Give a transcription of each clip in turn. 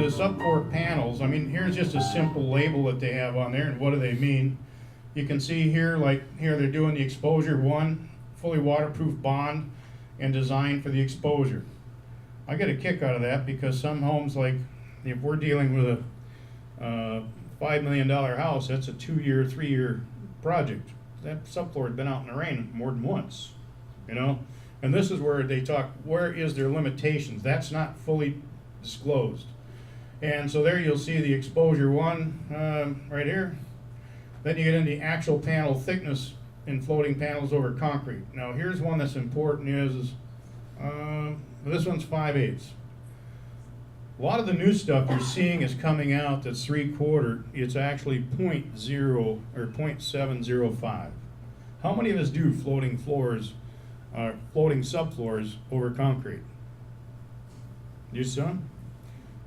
the subfloor panels, I mean, here's just a simple label that they have on there, and what do they mean? You can see here, like here they're doing the exposure 1, fully waterproof bond and designed for the exposure. I get a kick out of that because some homes, like if we're dealing with a $5 million house, that's a 2-year, 3-year project. That subfloor has been out in the rain more than once, you know? And this is where they talk, where is their limitations? That's not fully disclosed. And so there you'll see the exposure 1 right here. Then you get into the actual panel thickness in floating panels over concrete. Now here's one that's important is this one's 5/8. A lot of the new stuff you're seeing is coming out that's 3/4. It's actually 0.0 or 0.705. How many of us do floating floors, floating subfloors over concrete? You son?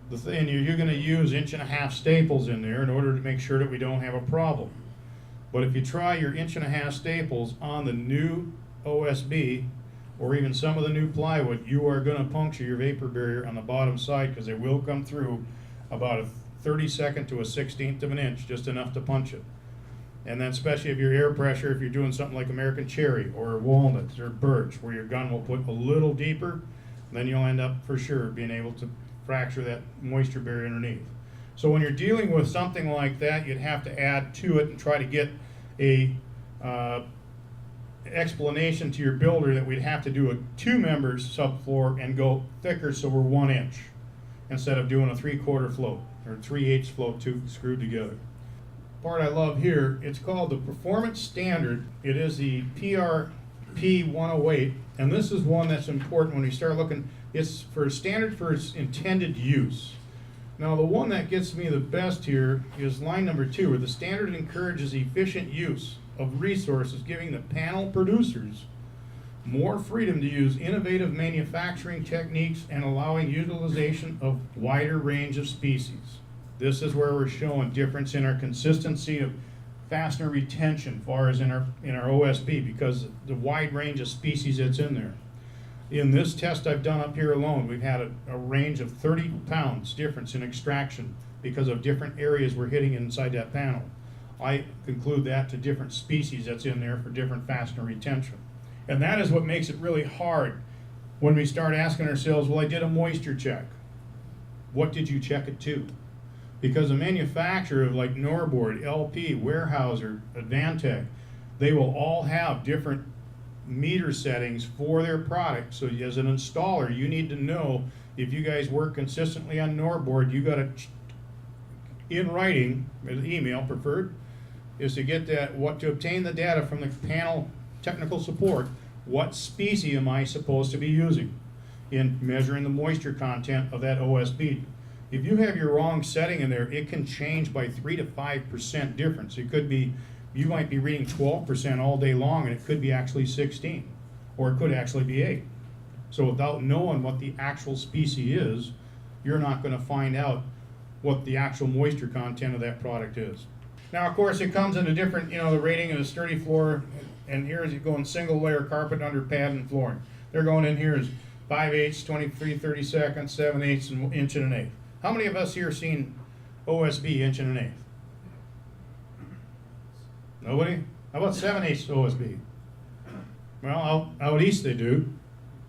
The thing you're going to use 1.5" staples in there in order to make sure that we don't have a problem. But if you try your 1.5" staples on the new OSB or even some of the new plywood, you are going to puncture your vapor barrier on the bottom side because it will come through about a 32nd to a 1/16 of an inch, just enough to punch it. And then especially if your air pressure, if you're doing something like American cherry or walnuts or birch, where your gun will put a little deeper, then you'll end up for sure being able to fracture that moisture barrier underneath. So when you're dealing with something like that, you'd have to add to it and try to get a explanation to your builder that we'd have to do a 2-member subfloor and go thicker so we're 1 inch instead of doing a 3/4 float or 3/8 float screwed together. Part I love here, it's called the Performance Standard. It is the PRP 108, and this is one that's important when we start looking. It's for standard for its intended use. Now the one that gets me the best here is line number 2, where the standard encourages efficient use of resources, giving the panel producers more freedom to use innovative manufacturing techniques and allowing utilization of wider range of species. This is where we're showing difference in our consistency of fastener retention, far as in our OSB, because the wide range of species that's in there. In this test I've done up here alone, we've had a range of 30 pounds difference in extraction because of different areas we're hitting inside that panel. I conclude that to different species that's in there for different fastener retention. And that is what makes it really hard when we start asking ourselves, well, I did a moisture check. What did you check it to? Because a manufacturer of like Norboard, LP, Weyerhaeuser, Advantech, they will all have different meter settings for their product. So as an installer, you need to know if you guys work consistently on Norboard, you got to, in writing, email preferred, is to get that, to obtain the data from the panel technical support, what species am I supposed to be using in measuring the moisture content of that OSB. If you have your wrong setting in there, it can change by 3 to 5% difference. It could be, you might be reading 12% all day long and it could be actually 16, or it could actually be 8. So without knowing what the actual species is, you're not going to find out what the actual moisture content of that product is. Now, of course, it comes in a different, the rating of a sturdy floor, and here is it going single layer carpet under pad and flooring. They're going in here as 5/8, 23/32, 7/8, and 1.125. How many of us here seen OSB 1.125? Nobody? How about 7/8 OSB? Well, out east they do,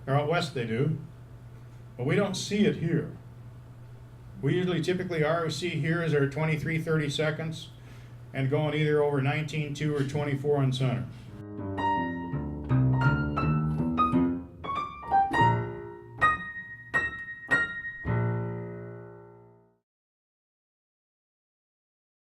or out west they do, but we don't see it here. We usually typically ROC here is our 23/32 and going either over 19.2 or 24 on center.